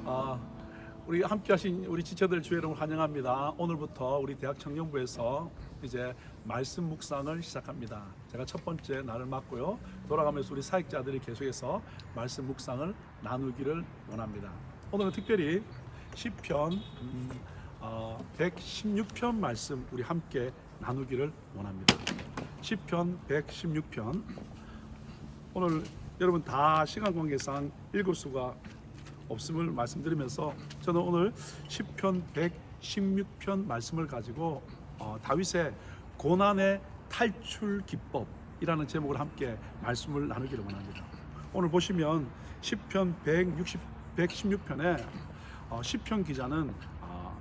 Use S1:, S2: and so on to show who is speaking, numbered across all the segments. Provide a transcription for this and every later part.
S1: 아, 우리 함께하신 우리 지체들 주의 이름을 환영합니다. 오늘부터 우리 대학 청년부에서 이제 말씀 묵상을 시작합니다. 제가 첫 번째 날을 맡고요. 돌아가면서 우리 사역자들이 계속해서 말씀 묵상을 나누기를 원합니다. 오늘은 특별히 시편 116편 말씀 우리 함께 나누기를 원합니다. 시편 116편. 오늘 여러분 다 시간 관계상 읽을 수가 없음을 말씀드리면서 저는 오늘 시편 116편 말씀을 가지고 다윗의 고난의 탈출 기법이라는 제목을 함께 말씀을 나누기를 원합니다. 오늘 보시면 시편 116편에 시편 기자는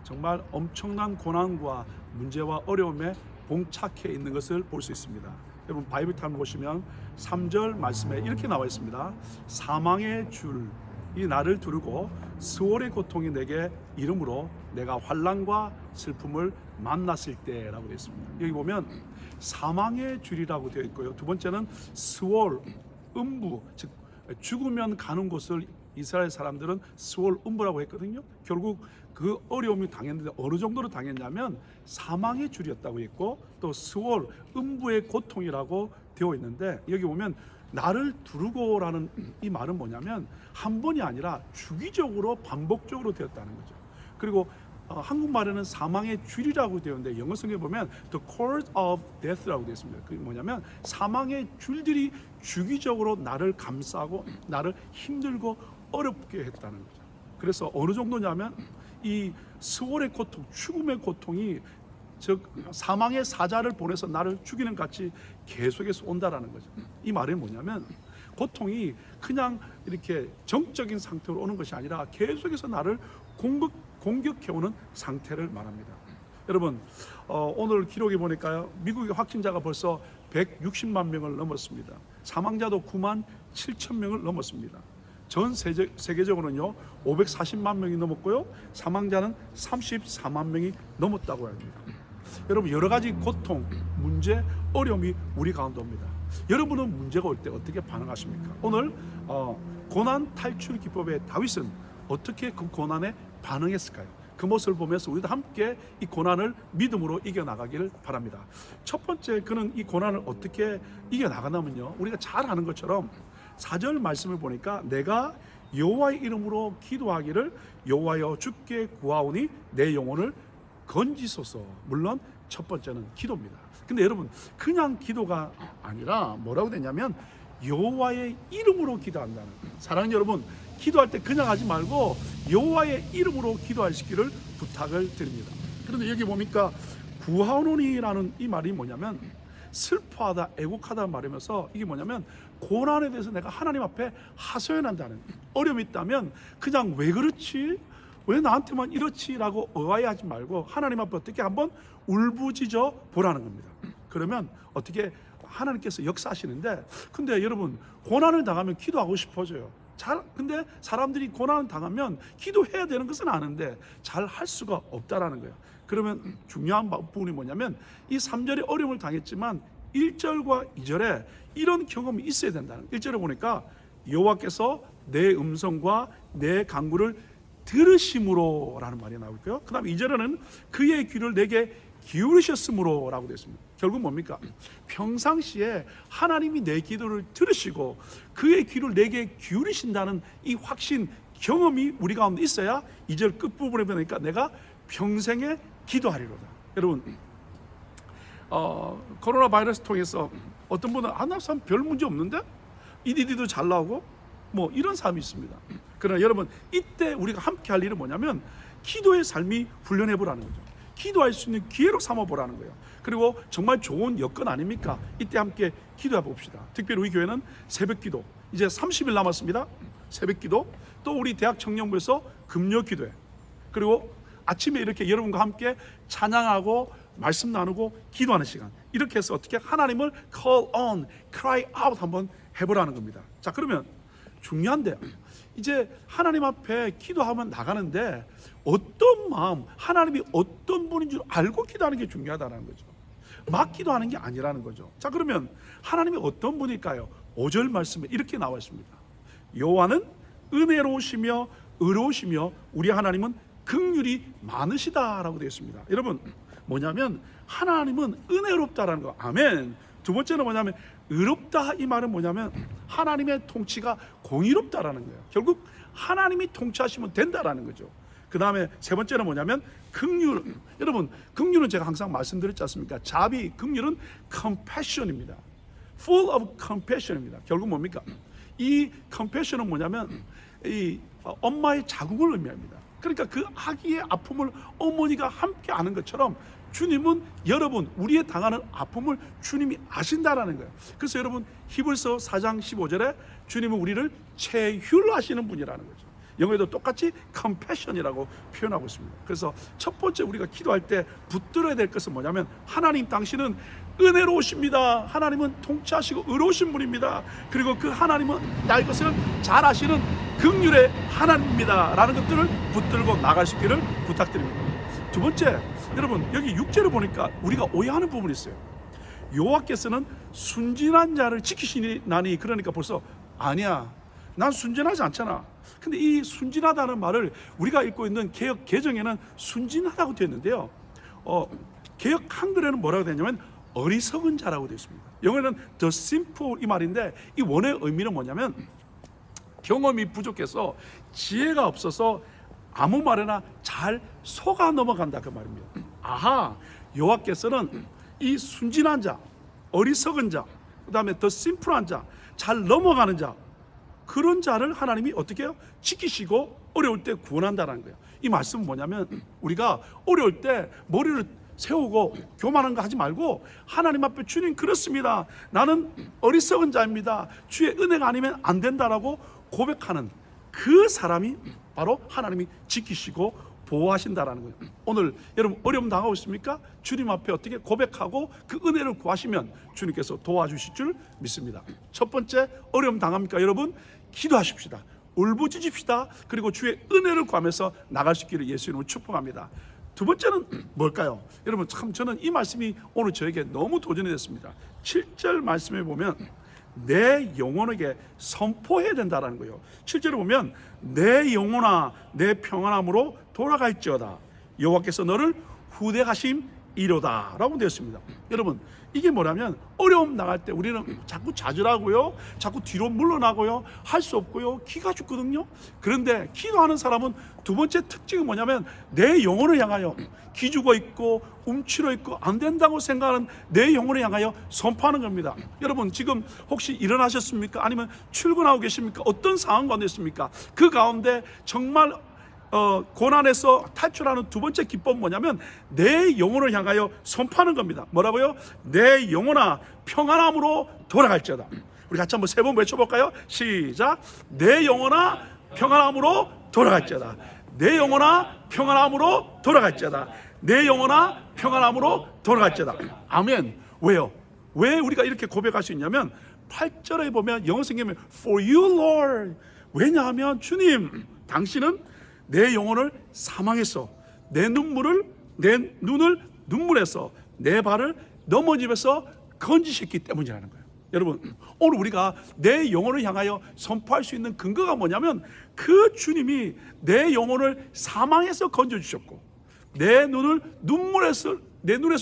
S1: 정말 엄청난 고난과 문제와 어려움에 봉착해 있는 것을 볼 수 있습니다. 여러분 바이블 타임 보시면 3절 말씀에 이렇게 나와 있습니다. 사망의 줄이 나를 두르고 스월의 고통이 내게 이름으로 내가 환난과 슬픔을 만났을 때라고 되어 있습니다. 여기 보면 사망의 줄이라고 되어 있고요. 두 번째는 스월, 음부, 즉 죽으면 가는 곳을 이스라엘 사람들은 스월 음부라고 했거든요. 결국 그 어려움이 당했는데 어느 정도로 당했냐면 사망의 줄이었다고 했고 또 스월 음부의 고통이라고 되어 있는데 여기 보면 나를 두르고라는 이 말은 뭐냐면 한 번이 아니라 주기적으로 반복적으로 되었다는 거죠. 그리고 한국말에는 사망의 줄이라고 되어 있는데 영어 성경에 보면 the cord of death라고 되어 있습니다. 그게 뭐냐면 사망의 줄들이 주기적으로 나를 감싸고 나를 힘들고 어렵게 했다는 거죠. 그래서 어느 정도냐면 이 스월의 고통, 죽음의 고통이 즉 사망의 사자를 보내서 나를 죽이는 같이 계속해서 온다라는 거죠. 이 말이 뭐냐면 고통이 그냥 이렇게 정적인 상태로 오는 것이 아니라 계속해서 나를 공격해오는 상태를 말합니다. 여러분 오늘 기록에 보니까요, 미국의 확진자가 벌써 160만 명을 넘었습니다. 사망자도 9만 7천 명을 넘었습니다. 전 세계적으로는요 540만 명이 넘었고요, 사망자는 34만 명이 넘었다고 합니다. 여러분 여러 가지 고통, 문제, 어려움이 우리 가운데 옵니다. 여러분은 문제가 올 때 어떻게 반응하십니까? 오늘 고난 탈출 기법의 다윗은 어떻게 그 고난에 반응했을까요? 그 모습을 보면서 우리도 함께 이 고난을 믿음으로 이겨나가기를 바랍니다. 첫 번째, 그는 이 고난을 어떻게 이겨나가냐면요, 우리가 잘 아는 것처럼 4절 말씀을 보니까 내가 여호와의 이름으로 기도하기를 여호와여 주께 구하오니 내 영혼을 건지소서. 물론 첫 번째는 기도입니다. 근데 여러분 그냥 기도가 아니라 뭐라고 되냐면 여호와의 이름으로 기도한다는 거예요. 사랑하는 여러분, 기도할 때 그냥 하지 말고 여호와의 이름으로 기도하시기를 부탁을 드립니다. 그런데 여기 보니까 구하오니라는 이 말이 뭐냐면 슬퍼하다, 애곡하다 말이면서 이게 뭐냐면 고난에 대해서 내가 하나님 앞에 하소연한다는, 어려움이 있다면 그냥 왜 그렇지? 왜 나한테만 이렇지? 라고 의아해하지 말고 하나님 앞에 어떻게 한번 울부짖어 보라는 겁니다. 그러면 어떻게 하나님께서 역사하시는데, 근데 여러분 고난을 당하면 기도하고 싶어져요. 근데 사람들이 고난을 당하면 기도해야 되는 것은 아는데 잘 할 수가 없다라는 거예요. 그러면 중요한 부분이 뭐냐면 이 3절에 어려움을 당했지만 1절과 2절에 이런 경험이 있어야 된다는 거예요. 1절에 보니까 여호와께서 내 음성과 내 간구를 들으심으로 라는 말이 나오고요. 그 다음에 2절에는 그의 귀를 내게 기울이셨으므로 라고 되어 있습니다. 결국 뭡니까? 평상시에 하나님이 내 기도를 들으시고 그의 귀를 내게 기울이신다는 이 확신, 경험이 우리 가운데 있어야 2절 끝부분에 보니까 내가 평생에 기도하리로다. 여러분 코로나 바이러스 통해서 어떤 분은 나 사람 별 문제 없는데 EDD도 잘 나오고 뭐 이런 사람이 있습니다. 그러나 여러분 이때 우리가 함께 할 일은 뭐냐면 기도의 삶이 훈련해 보라는 거죠. 기도할 수 있는 기회로 삼아 보라는 거예요. 그리고 정말 좋은 여건 아닙니까? 이때 함께 기도해 봅시다. 특별히 우리 교회는 새벽 기도 이제 30일 남았습니다. 새벽 기도, 또 우리 대학 청년부에서 금요 기도회, 그리고 아침에 이렇게 여러분과 함께 찬양하고 말씀 나누고 기도하는 시간, 이렇게 해서 어떻게 하나님을 call on, cry out 한번 해보라는 겁니다. 자, 그러면 중요한데 이제 하나님 앞에 기도하면 나가는데 어떤 마음, 하나님이 어떤 분인 줄 알고 기도하는 게 중요하다는 거죠. 막 기도하는 게 아니라는 거죠. 자, 그러면 하나님이 어떤 분일까요? 5절 말씀에 이렇게 나와 있습니다. 여호와는 은혜로우시며 의로우시며 우리 하나님은 긍휼이 많으시다라고 되어 있습니다. 여러분, 뭐냐면 하나님은 은혜롭다라는 거. 아멘. 두 번째는 뭐냐면 의롭다, 이 말은 뭐냐면 하나님의 통치가 공의롭다라는 거예요. 결국 하나님이 통치하시면 된다라는 거죠. 그 다음에 세 번째는 뭐냐면 긍휼. 여러분, 긍휼은 제가 항상 말씀드렸지 않습니까? 자비, 긍휼은 compassion입니다. full of compassion입니다. 결국 뭡니까? 이 compassion은 뭐냐면 이 엄마의 자궁을 의미합니다. 그러니까 그 아기의 아픔을 어머니가 함께 아는 것처럼 주님은 여러분, 우리의 당하는 아픔을 주님이 아신다라는 거예요. 그래서 여러분, 히브리서 4장 15절에 주님은 우리를 체휼하시는 분이라는 거죠. 영어에도 똑같이 compassion이라고 표현하고 있습니다. 그래서 첫 번째 우리가 기도할 때 붙들어야 될 것은 뭐냐면 하나님, 당신은 은혜로우십니다. 하나님은 통치하시고 의로우신 분입니다. 그리고 그 하나님은 나의 것을 잘 아시는 긍휼의 하나님입니다 라는 것들을 붙들고 나갈 수 있기를 부탁드립니다. 두 번째, 여러분, 여기 6절을 보니까 우리가 오해하는 부분이 있어요. 여호와께서는 순진한 자를 지키시나니, 그러니까 벌써 아니야, 난 순진하지 않잖아. 근데 이 순진하다는 말을 우리가 읽고 있는 개역 개정에는 순진하다고 되어 있는데요, 개역 한글에는 뭐라고 되어 있냐면 어리석은 자라고 되어 있습니다. 영어에는 the simple, 이 말인데 이 원의 의미는 뭐냐면 경험이 부족해서 지혜가 없어서 아무 말에나 잘 속아 넘어간다, 그 말입니다. 아하, 여호와께서는 이 순진한 자, 어리석은 자, 그 다음에 더 심플한 자, 잘 넘어가는 자, 그런 자를 하나님이 어떻게 해요? 지키시고 어려울 때 구원한다는 거예요. 이 말씀은 뭐냐면 우리가 어려울 때 머리를 세우고 교만한 거 하지 말고 하나님 앞에 주님, 그렇습니다, 나는 어리석은 자입니다, 주의 은혜가 아니면 안 된다라고 고백하는 그 사람이 바로 하나님이 지키시고 보호하신다라는 거예요. 오늘 여러분 어려움 당하고 있습니까? 주님 앞에 어떻게 고백하고 그 은혜를 구하시면 주님께서 도와주실 줄 믿습니다. 첫 번째, 어려움 당합니까? 여러분, 기도하십시다. 울부짖읍시다. 그리고 주의 은혜를 구하면서 나갈 수 있기를 예수 이름으로 축복합니다. 두 번째는 뭘까요? 여러분, 참 저는 이 말씀이 오늘 저에게 너무 도전이 됐습니다. 7절 말씀에 보면 내 영혼에게 선포해야 된다라는 거예요. 7절에 보면 내 영혼아 내 평안함으로 돌아갈지어다, 여호와께서 너를 후대하심이로다 라고 되어 있습니다. 여러분, 이게 뭐냐면 어려움 나갈 때 우리는 자꾸 좌절하고요, 자꾸 뒤로 물러나고요, 할 수 없고요, 기가 죽거든요. 그런데 기도하는 사람은 두 번째 특징은 뭐냐면 내 영혼을 향하여 기죽어 있고 움츠러 있고 안 된다고 생각하는 내 영혼을 향하여 선포하는 겁니다. 여러분, 지금 혹시 일어나셨습니까? 아니면 출근하고 계십니까? 어떤 상황 가운데 있습니까? 그 가운데 정말 고난에서 탈출하는 두 번째 기법은 뭐냐면 내 영혼을 향하여 선포하는 겁니다. 뭐라고요? 내 영혼아 평안함으로 돌아갈지어다. 우리 같이 한번 세 번 외쳐볼까요? 시작. 내 영혼아 평안함으로 돌아갈지어다. 내 영혼아 평안함으로 돌아갈지어다. 내 영혼아 평안함으로 돌아갈지어다. 아멘. 왜요? 왜 우리가 이렇게 고백할 수 있냐면 8절에 보면 영어 성경에 For you Lord, 왜냐하면 주님, 당신은 내 영혼을 사망에서, 내 눈을 눈물에서, 내 발을 넘어짐에서 건지셨기 때문이라는 거예요. 여러분, 오늘 우리가 내 영혼을 향하여 선포할 수 있는 근거가 뭐냐면 그 주님이 내 영혼을 사망에서 건져주셨고 내 눈에서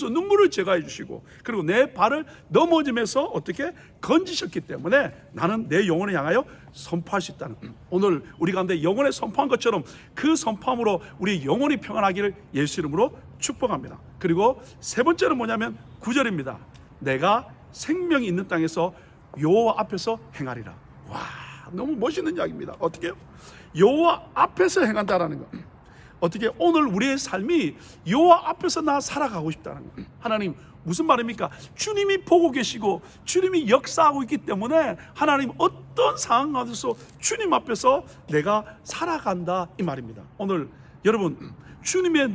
S1: 눈물을 제거해 주시고 그리고 내 발을 넘어짐에서 어떻게 건지셨기 때문에 나는 내 영혼을 향하여 선포할 수 있다는 거예요. 오늘 우리 가운데 영혼에 선포한 것처럼 그 선포함으로 우리 영혼이 평안하기를 예수 이름으로 축복합니다. 그리고 세 번째는 뭐냐면 9절입니다. 내가 생명이 있는 땅에서 여호와 앞에서 행하리라. 와, 너무 멋있는 이야기입니다. 어떻게 해요? 여호와 앞에서 행한다라는 거. 어떻게 오늘 우리의 삶이 여호와 앞에서 나 살아가고 싶다는 거예요. 하나님, 무슨 말입니까? 주님이 보고 계시고 주님이 역사하고 있기 때문에 하나님 어떤 상황 가운데서 주님 앞에서 내가 살아간다, 이 말입니다. 오늘 여러분, 주님의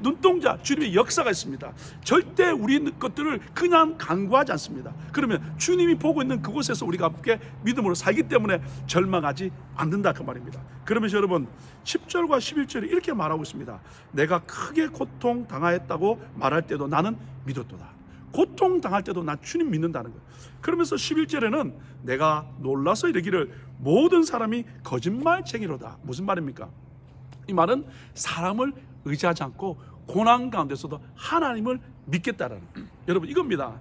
S1: 눈동자, 주님의 역사가 있습니다. 절대 우리 것들을 그냥 간과하지 않습니다. 그러면 주님이 보고 있는 그곳에서 우리가 함께 믿음으로 살기 때문에 절망하지 않는다, 그 말입니다. 그러면서 여러분 10절과 11절에 이렇게 말하고 있습니다. 내가 크게 고통 당하였다고 말할 때도 나는 믿었도다. 고통당할 때도 난 주님 믿는다는 거예요. 그러면서 11절에는 내가 놀라서 이르기를 모든 사람이 거짓말쟁이로다. 무슨 말입니까? 이 말은 사람을 의지하지 않고 고난 가운데서도 하나님을 믿겠다라는 거예요. 여러분 이겁니다.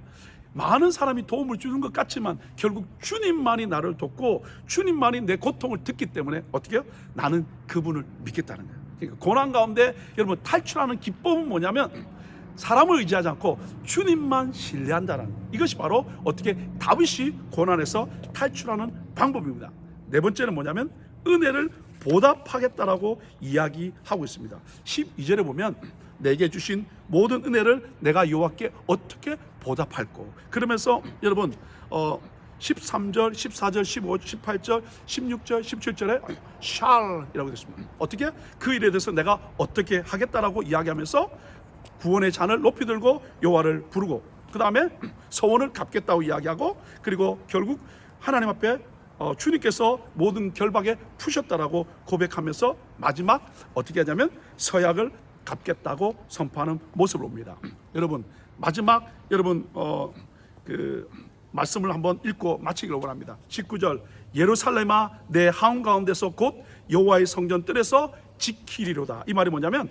S1: 많은 사람이 도움을 주는 것 같지만 결국 주님만이 나를 돕고 주님만이 내 고통을 듣기 때문에 어떻게 해요? 나는 그분을 믿겠다는 거예요. 그러니까 고난 가운데 여러분 탈출하는 기법은 뭐냐면 사람을 의지하지 않고 주님만 신뢰한다는 거예요. 이것이 바로 어떻게 다윗이 고난에서 탈출하는 방법입니다. 네 번째는 뭐냐면 은혜를 보답하겠다라고 이야기하고 있습니다. 12절에 보면 내게 주신 모든 은혜를 내가 여호와께 어떻게 보답할꼬. 그러면서 여러분 13절, 14절, 15절, 18절, 16절, 17절에 샬이라고 되었습니다. 어떻게? 그 일에 대해서 내가 어떻게 하겠다라고 이야기하면서 구원의 잔을 높이 들고 여호와를 부르고 그 다음에 서원을 갚겠다고 이야기하고 그리고 결국 하나님 앞에 주님께서 모든 결박에 푸셨다라고 고백하면서 마지막 어떻게 하냐면 서약을 갚겠다고 선포하는 모습을 봅니다. 여러분 마지막 여러분 그 말씀을 한번 읽고 마치기를 원합니다. 19절 예루살렘아 내 하온 가운데서 곧 여호와의 성전 뜰에서 지키리로다. 이 말이 뭐냐면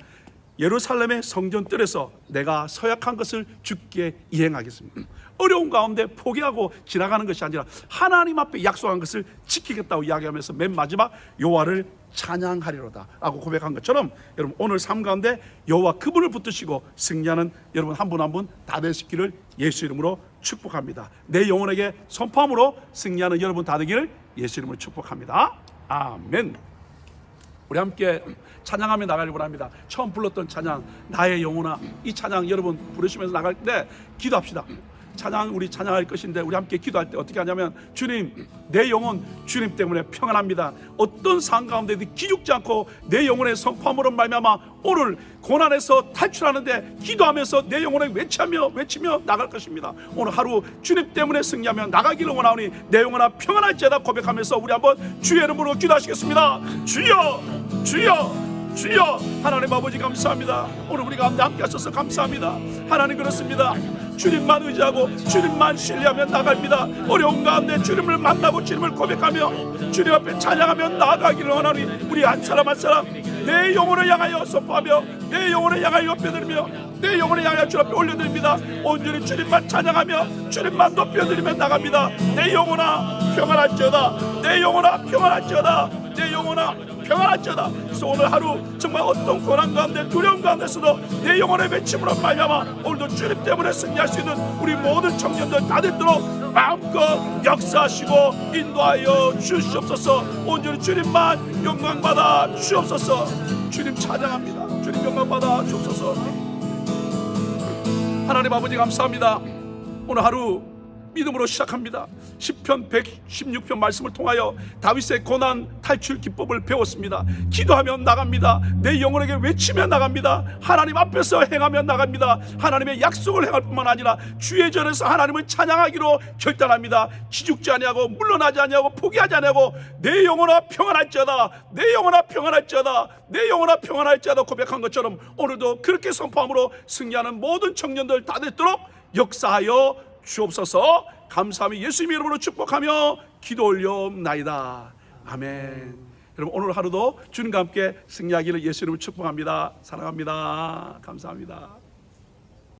S1: 예루살렘의 성전 뜰에서 내가 서약한 것을 주께 이행하겠습니다. 어려운 가운데 포기하고 지나가는 것이 아니라 하나님 앞에 약속한 것을 지키겠다고 이야기하면서 맨 마지막 여호와를 찬양하리로다 라고 고백한 것처럼 여러분 오늘 삶 가운데 여호와 그분을 붙드시고 승리하는 여러분 한 분 한 분 다 되시기를 예수 이름으로 축복합니다. 내 영혼에게 선포함으로 승리하는 여러분 다 되기를 예수 이름으로 축복합니다. 아멘. 우리 함께 찬양하며 나가길 원합니다. 처음 불렀던 찬양 나의 영혼아, 이 찬양 여러분 부르시면서 나갈 때 기도합시다. 찬양 우리 찬양할 것인데 우리 함께 기도할 때 어떻게 하냐면 주님 내 영혼 주님 때문에 평안합니다. 어떤 상황 가운데도 기죽지 않고 내 영혼의 선포함으로 말미암아 오늘 고난에서 탈출하는데 기도하면서 내 영혼을 외치며 나갈 것입니다. 오늘 하루 주님 때문에 승리하며 나가기를 원하오니 내 영혼아 평안할지어다 고백하면서 우리 한번 주의 이름으로 기도하시겠습니다. 주여 주여 주여. 하나님 아버지 감사합니다. 오늘 우리 가운데 함께 하셔서 감사합니다. 하나님 그렇습니다. 주님만 의지하고 주님만 신뢰하며 나갑니다. 어려운 가운데 주님을 만나고 주님을 고백하며 주님 앞에 찬양하며 나아가기를 원하니 우리 한 사람 한 사람 내 영혼을 향하여 선포하며 내 영혼을 향하여 높여드리며 내 영혼을 향하여 주 앞에 올려드립니다. 온전히 주님만 찬양하며 주님만 높여드리며 나갑니다. 내 영혼아 평안할지어다. 내 영혼아 평안할지어다. 내 영혼아 평안할지어다. 그래서 오늘 하루 정말 어떤 고난 가운데 두려움 가운데서도 내 영혼의 외침으로 말미암아 오늘도 주님 때문에 승리할 수 있는 우리 모든 청년들 다 되도록 마음껏 역사하시고 인도하여 주시옵소서. 온전히 주님만 영광받아 주옵소서. 주님 찬양합니다. 주님 영광받아 주옵소서. 하나님 아버지 감사합니다. 오늘 하루 믿음으로 시작합니다. 시편 116편 말씀을 통하여 다윗의 고난 탈출 기법을 배웠습니다. 기도하며 나갑니다. 내 영혼에게 외치며 나갑니다. 하나님 앞에서 행하며 나갑니다. 하나님의 약속을 행할 뿐만 아니라 주의 전에서 하나님을 찬양하기로 결단합니다. 기죽지 아니하고 물러나지 아니하고 포기하지 아니하고 내 영혼아 평안할지어다. 내 영혼아 평안할지어다. 내 영혼아 평안할지어다 고백한 것처럼 오늘도 그렇게 선포함으로 승리하는 모든 청년들 다 되도록 역사하여 주옵소서. 감사하며 예수님 이름으로 축복하며 기도 올려옵나이다. 아멘. 여러분 오늘 하루도 주님과 함께 승리하기를 예수 이름으로 축복합니다. 사랑합니다. 감사합니다.